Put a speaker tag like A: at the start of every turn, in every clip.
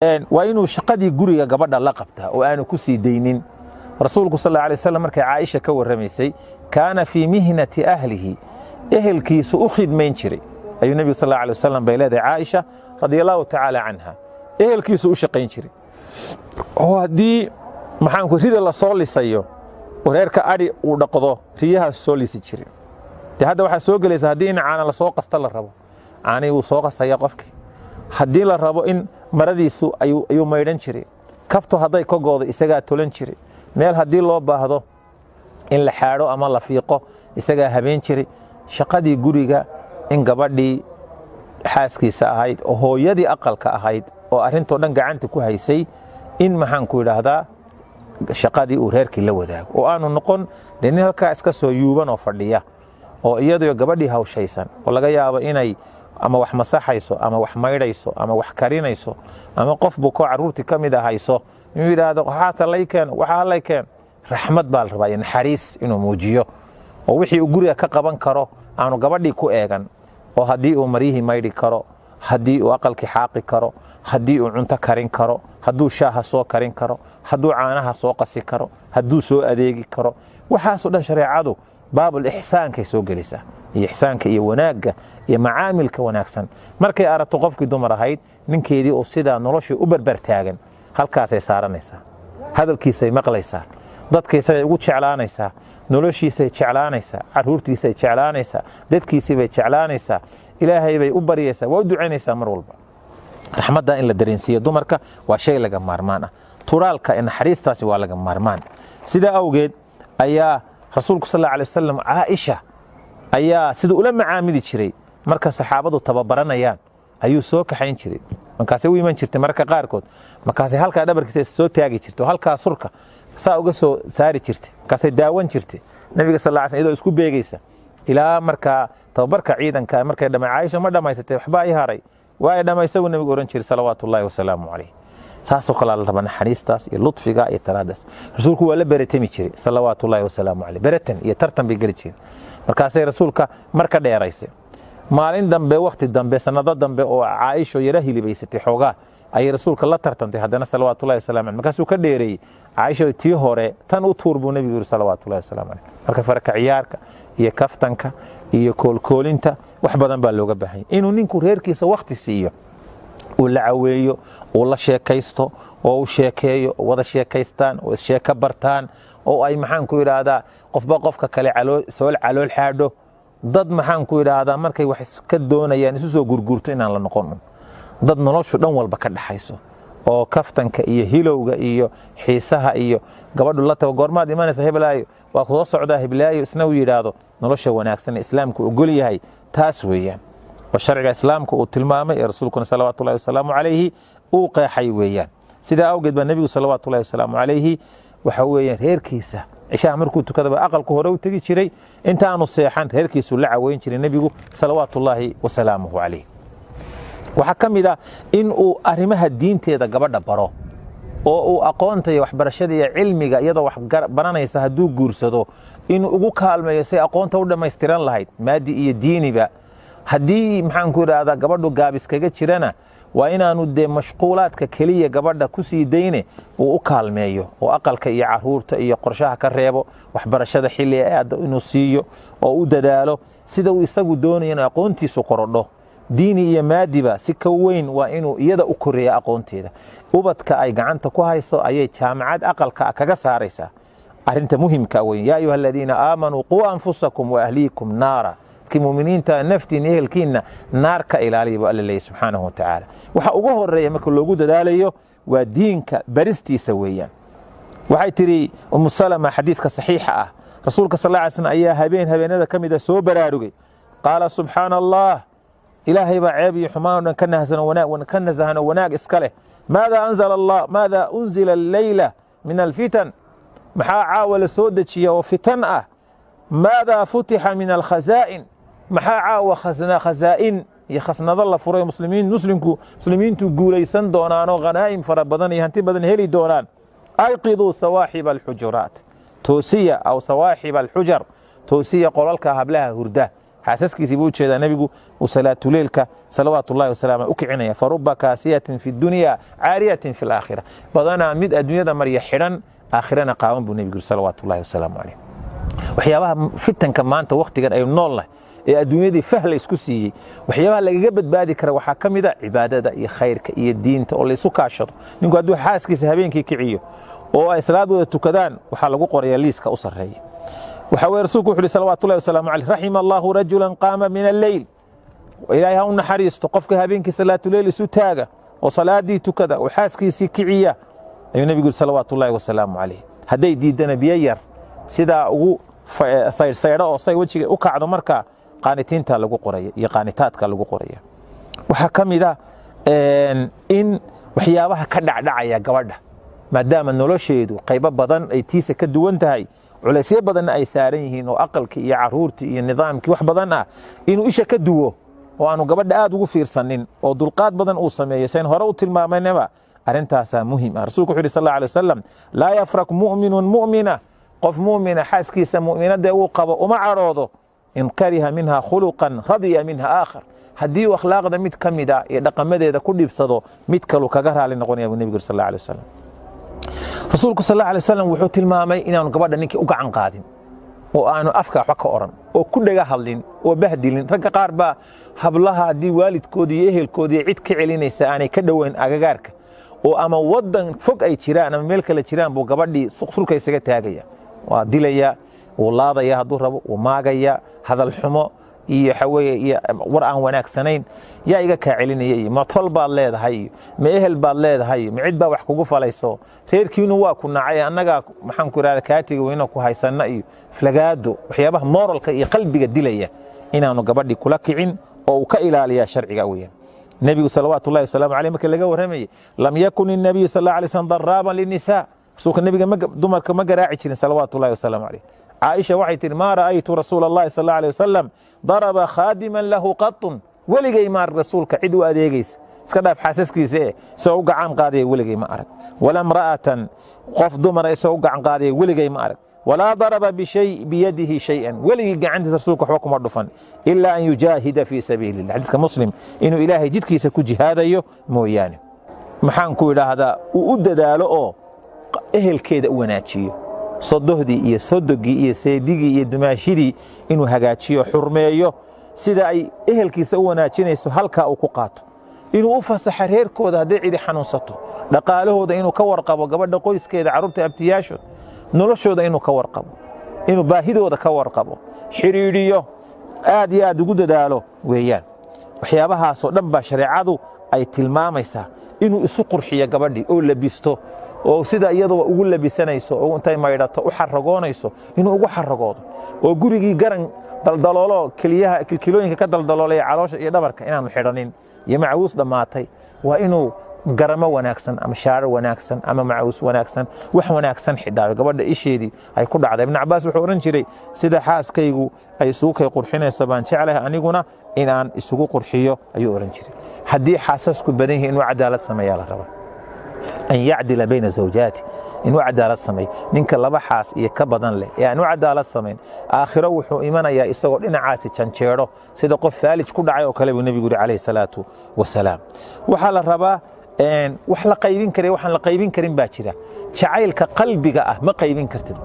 A: waa inuu shaqadii guriga gabadha la qabtaa oo aanu ku sii deynin. rasuulku sallallahu alayhi wasallam markay Caaisha ka warramaysay kaana fi mihnati ahlihi ehelkiisu u khidmayn jiray ayuu nabiga sallallahu alayhi wasallam bay leedahay Caaisha radiyallahu ta'ala anha ehelkiisu u shaqayn jiray oo hadii maxaan ku rida la soo lisayo oo reerka ari uu dhaqdo riyaha soo lisi jiray hadda waxa soo galaysa hadii in caana la soo qasta la rabo caani uu soo qasaya qofkii hadii la rabo in maradiisu ayuu maydhan jiray kabto haday ka goodo isaga tolan jiray meel hadii loo baahdo in la xaaro ama la fiiqo isaga habeen jiray shaqadii guriga in gabadhii xaaskiisa ahayd oo hooyadii aqalka ahayd oo arinto dhan gacanta ku haysay in maxaan ku yiraahdaa shaqadii uu reerkii la wadaago oo aanu noqon nin halka iska soo yuuban oo fadhiya oo iyadoo gabadhii hawshaysan oo laga yaabo inay ama wax masaxayso ama wax maydhayso ama wax karinayso ama qof buko caruurti kamid ah hayso inuu yiraahdo waxa laykeen raxmad baa la rabaa in xariis inuu muujiyo oo wixii uu guriga ka qaban karo aanu gabadhii ku eegan oo hadii uu marihii maydhi karo hadii uu aqalki xaaqi karo hadii uu cunto karin karo haduu shaaha soo karin karo haduu caanaha soo qasi karo haduu soo adeegi karo waxaas oo dhan shariicadu baabul ihsaanka soo galisa ihsaanka iyo wanaaga iyo macaamilka wanaagsan markay aragto qofkii dumar ahayd ninkeedii oo sida nolosha u barbar taagan halkaas ay saaranaysaa hadalkiisa ay maqlaysaa dadkiisa ay ugu jeclaanaysaa noloshiisa ay jeclaanaysaa caruurtiisa ay jeclaanaysaa dadkiisa bay jeclaanaysaa ilaahay bay u bariyaysaa waa u ducaynaysaa mar walba raxmadda in la dareensiyo dumarka waa shay laga maarmaan ah turaalka in xariistaasi waa laga maarmaan sida awgeed ayaa rasuulku sallallahu alayhi wasallam Caaisha ayaa sida ula macaamili jiray marka saxaabadu tababaranayaan ayuu soo kaxayn jiray markaasay u iman jirtay marka qaarkood markaasay halka dhabarkiisa soo taagi jirtay halka surka saa uga soo saari jirtay markaasay daawan jirtay nabiga sallallahu alayhi wasallam isku beegaysa ilaa marka tababarka ciidanka markay dhamay Caaisha ma dhamaysatay waxba ay haray waa dhamaysay nabiga oran jiray salawaatullaahi wa salaamu alayhi saasoo kala la rabana xariistaas iyo ludfiga iyo taraadaas rasuulku waa la baratami jiray salawaatullaahi wa salaamu alayhi baratan iyo tartan bay gali jiray markaasay rasuulka marka dheeraysay maalin dambe waqti dambe sanado dambe oo Caaisha yara hilibaysatay xoogaa ay rasuulka la tartantay hadana salawaatullaahi wa salaamu alayhi markaasuu ka dheereeyay Caaisha tii hore tan u tuurbu nabiga salawaatullaahi wa salaamu alayhi marka farka ciyaarka iyo kaftanka iyo koolkoolinta wax badan baa looga baahan inuu ninku reerkiisa waqti siiyo oo la caweeyo oo la sheekaysto oo sheekeeyo wada sheekaystaan oo sheeka bartaan oo ay maxaan ku yiraahdaa qofba qofka kale calool xaadho dad maxaan ku yiraahdaa markay wax ka doonayaan isu soo gurgurto inaan la noqon dad noloshu dhan walba ka dhaxayso oo kaftanka iyo hilowga iyo xiisaha iyo gabadhu la tago goormaad imanaysa heblaayo waa ku soo socdaa heblaayo isna uu yiraahdo nolosha wanaagsan islaamku ogol yahay taas weeyaan oo sharciga islaamku uu tilmaamay ee rasuulku sallallahu alayhi wasallam alayhi uu qeexay weeyaan sida awgeed ba nabigu sallallahu alayhi wasallam alayhi waxa weeyaan reerkiisa cishaa markuu tukadaba aqalku hore u tagi jiray inta aanu seexan reerkiisu la caweyn jiray nabigu sallallahu alayhi wasallam alayhi waxa kamida in uu arimaha diinteeda gabadha baro oo uu aqoonta iyo waxbarashada iyo cilmiga iyadoo wax baranaysa haduu guursado inuu ugu kaalmeeyo si aqoonta u dhameystiran lahayd maadi iyo diiniba hadii maxaan ku yiraahdaa gabadhu gaabis kaga jirana waa inaanu de mashquulaadka kaliya gabadha ku sii deyne uu u kaalmeeyo oo aqalka iyo caruurta iyo qorshaha ka reebo waxbarashada xilli aad inuu siiyo oo u dadaalo sida uu isagu doonayo in aqoontiisu korodho diini iyo maadiba si ka weyn waa inuu iyada u koreeyo aqoonteeda ubadka ay gacanta ku hayso ayay jaamacad aqalka kaga saaraysaa arinta muhiimka weyn yaa ayyuhalladina aamanu qu anfusakum wa ahliikum naara muuminiinta naftiin ehelkiina naarka ilaaliyo Allah subhanahu wa ta'ala waxa ugu horeeya marka loogu dadaalayo waa diinka baristiisa weeyaan waxay tiri Salama xadiidka saxiixa ah rasuulka sallallahu alayhi wasallam ayaa habeenada kamida soo baraarugay qaala subhanallah ilaahay baa ceeb iyo xumaan dhan ka nahsan wanaag iska leh maada anzala Allah maada unzila al-layla min al-fitan maxaa caawala soo dajiya oo fitan ah maada futiha min al-khaza'in maxaa caawa khaza'in iyo khasnada la furay muslimiintu guulaysan doonaan oo qanaa'im fara badan iyo hanti badan heli doonaan ayqidu sawahib al-hujurat toosiya aw sawahib al-hujar toosiya qolalka hablaha hurda xaasaskiisii buu jeedaa nabigu uu salaatuleelka salawaatullaahi wasalaamu u kicinaya farubba kaasiyatin fi dunya caariyatin fi alaakhira badanaa mid adduunyada marya xidhan aakhirana qaawan buu nabigu salawaatullaahi wasalaamu calayh waxyaabaha fitanka maanta waqtigan ay nool nahay ee adduunyadii fahla isku siiyey waxyaabaha lagaga badbaadi kara waxaa ka mid a cibaadada iyo khayrka iyo diinta oo la isu kaashado ninku hadduu xaaskiisa habeenkii kiciyo oo ay salaadooda tukadaan waxaa lagu qorayaa liiska u sarreeya waxa weeye rasuulku wuxuu yidhi salawaatullahi wasalaamu calayh raxima allaahu rajulan qaama min alleyl ilaahay ha u naxariisto qofka habeenkii salaatuleyl isu taaga oo salaadii tukada oo xaaskiisii kiciya ayuu nebigu yidhi salawaatullaahi wasalaamu calayh hadday diidana biyo yar sidaa ugu saydhsaydho oo say wejiga u kacdo markaa qaanitiinta lagu qoraya iyo qaanitaadka lagu qoraya waxaa ka mid ah in waxyaabaha ka dhacdhacaya gabadha maadaama nolosheedu qaybo badan ay tiisa ka duwan tahay culaysyo badanna ay saaran yihiin oo aqalkii iyo caruurtii iyo nidaamkii wax badan ah inuu isha ka duwo oo aanu gabadha aad ugu fiirsanin oo dulqaad badan uu sameeyo sayn hore u tilmaamanaba arrintaasaa muhim ah rasuulku wuxuu yidhi sal alla alay wasalam laa yafrak mu'minun mu'mina qof mu'mina xaaskiisa mu'minadee uu qabo uma cadhoodo in kariha minha khuluqan radiya minha aakhar haddii uu akhlaaqda mid ka mid ah iyo dhaqamadeeda ku dhibsado mid kalu kaga raali noqonaya buu nebigu sal alla alay wasalam rasuulku sal alla alay wasalam wuxuu tilmaamay inaanu gabadha ninkii u gacan qaadin oo aanu afka waxba ka oran oo ku dhaga hadlin oo bahdilin ragga qaar baa hablaha haddii waalidkoodii iyo ehelkoodii cid ka celinaysa aanay ka dhoweyn agagaarka oo ama waddan fog ay jiraan ama meel kale jiraan buu gabadhii sulka isaga taagaya waa dilaya wuu laadaya hadduu rabo wuu maagaya hadal xumo iyo xaweeye iyo war aan wanaagsanayn yaa iga kaa celinaya iyo ma tol baad leedahay iyo ma ehel baad leedahay iyo ma cid baa wax kugu falayso reerkiinu waa ku nacay annagaa maxaan ku idhahda kaatiga weyna ku haysanna iyo flagaado waxyaabaha moralka iyo qalbiga dilaya inaanu gabadhii kula kicin oo uu ka ilaaliyaa sharciga weeyaan nebigu salawaatullahi wasalaamu caleyh marka laga warramayey lam yakun innabiyu sal alla alay slam daraaban linnisaa rasuulka nebiga dumarka ma garaaci jirin salawaatullahi wasalaamu caleyh caaisha waxay tihi maa ra'aytu rasuula allahi sal alla alay wasalam daraba khaadiman lahu qatun weligay maar rasuulka cid u adeegaysa iska dhaaf xaasaskiisa isagoo u gacan qaadaya weligay ma arag wala mra'atan qof dumara isagoo u gacan qaadaya weligay ma arag walaa daraba biyadihi shay-an weligii gacantiisa rasuulka waxba kuma dhufan ilaa an yujaahida fii sabiili illah xadiiska muslim inuu ilaahay jidkiisa ku jihaadayo mooyaane maxaan ku idhaahdaa uu u dadaalo oo ehelkeeda u wanaajiyo sodohdii iyo sodogii iyo seedigii iyo dumaashidii inuu hagaajiyo xurmeeyo sida ay ehelkiisa u wanaajinayso halkaa uu ku qaato inuu u fasaxa reerkooda hadday cidi xanuunsato dhaqaalahooda inuu ka warqabo gabadha qoyskeeda carruurta abtiyaashood noloshooda inuu ka warqabo inuu baahidooda ka warqabo xidhiidhiyo aad iyo aad ugu dadaalo weeyaan waxyaabahaasoo dhan baa shareecadu ay tilmaamaysaa inuu isu qurxiyo gabadhii oo labisto oo sida iyadoo ugu labisanayso oo intay maydhato u xaragoonayso inuu ugu xaragoodo oo gurigii garan daldaloolo kilkilooyinka ka daldaloolaya caloosha iyo dhabarka inaanu xidhanin iyo macawiis dhammaatay waa inuu garamo wanaagsan ama shaaro wanaagsan ama macawiis wanaagsan wax wanaagsan xidhaayo gabadha isheedii ay ku dhacday ibn cabbaas wuxuu odhan jiray sida xaaskaygu ay isugu kay qurxinayso baan jeclahay aniguna inaan isugu qurxiyo ayuu odhan jiray haddii xaasasku badan yihiin inuu cadaalad sameeyaa la rabaa an yacdila bayna zawjaati inuu cadaalad sameeyo ninka laba xaas iyo ka badan leh ee aan u cadaalad samayn aakhiro wuxuu imanayaa isagoo dhinacaasi janjeero sida qof faalij ku dhacay oo kale buu nebigu yidhi calayhi salaatu wasalaam waxaa la rabaa wax la qaybin kara waxaan la qaybin karin baa jira jacaylka qalbiga ah ma qaybin kartid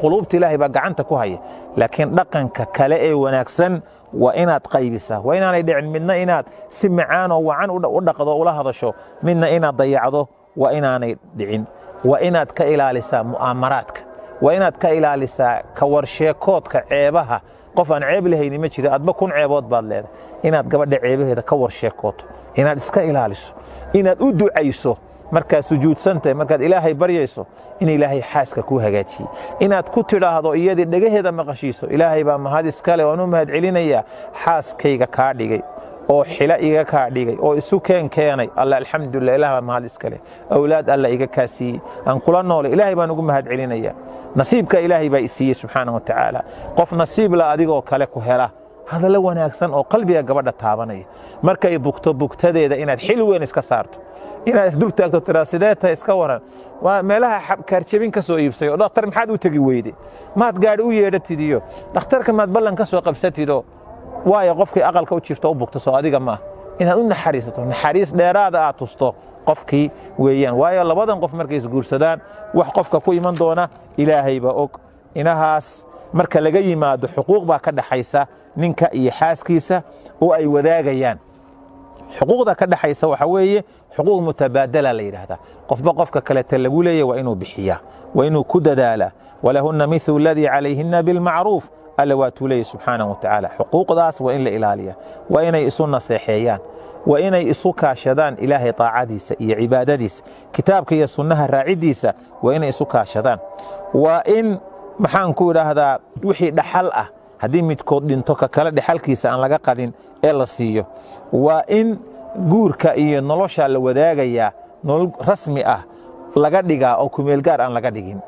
A: quluubta ilaahay baa gacanta ku haya laakiin dhaqanka kale ee wanaagsan waa inaad qaybisaa waa inaanay dhicin midna inaad si macaan oo wacan u dhaqdo ula hadasho midna inaad dayacdo waa inaanay dhicin waa inaad ka ilaalisaa mu'aamaraadka waa inaad ka ilaalisaa ka warsheekoodka ceebaha qof aan ceeb lahayni ma jiro adba kun ceebood baad leedahay inaad gabadha ceebaheeda ka warsheekooto inaad iska ilaaliso inaad u ducayso markaad sujuudsantahay markaad ilaahay baryayso in ilaahay xaaska kuu hagaajiyey inaad ku tidhaahdo iyadii dhagaheeda maqashiiso ilaahay baa mahad iskale waan u mahad celinayaa xaaskayga kaa dhigay oo xila iga kaa dhigay oo isu keenay alla alxamdulilah ilaah baa mahad iskale awlaad alla iga kaa siiyey aan kula noolay ilaahay baan ugu mahad celinayaa nasiibka ilaahay baa isiiyey subxaana wa tacaala qof nasiib la adigoo kale ku hela hadallo wanaagsan oo qalbiga gabadha taabanaya markay bugto bugtadeeda inaad xil weyn iska saarto inaad isdul taagto tiraa sidee tahay iska waran waa meelaha kaarjabin ka soo iibsay oo dhakhtar maxaad u tegi weyde maad gaadhi u yeedhatid iyo dhakhtarka maad ballan ka soo qabsatid oo waayo qofkii aqalka u jiifta u bugto soo adiga ma inaad u naxariisato naxariis dheeraada aad tusto qofkii weeyaan waayo labadan qof markay isguursadaan wax qofka ku iman doona ilaahay baa og inahaas marka laga yimaado xuquuq baa ka dhaxaysa ninka iyo xaaskiisa oo ay wadaagayaan xuquuqda ka dhaxaysa waxa weeye xuquuq mutabaadala la yiraahdaa qofba qofka kale lagu leeyahay waa inuu bixiyaa waa inuu ku dadaala walahunna mithlu alladhi alayhinna bil ma'ruf alla waa tulay subhanahu wa ta'ala xuquuqdaas waa in la ilaaliya waa inay isu naseexeeyaan waa inay isu kaashadaan ilaahay taacadiisa iyo cibaadadiisa kitaabka iyo sunnaha raacidiisa waa inay isu kaashadaan waa in maxaan ku yiraahdaa wixii dhaxal ah haddii midkood dhinto ka kale dhaxalkiisa aan laga qadin ee la siiyo waa in guurka iyo nolosha la wadaagaya nolol rasmi ah laga dhigaa oo ku meel gaar aan laga dhigin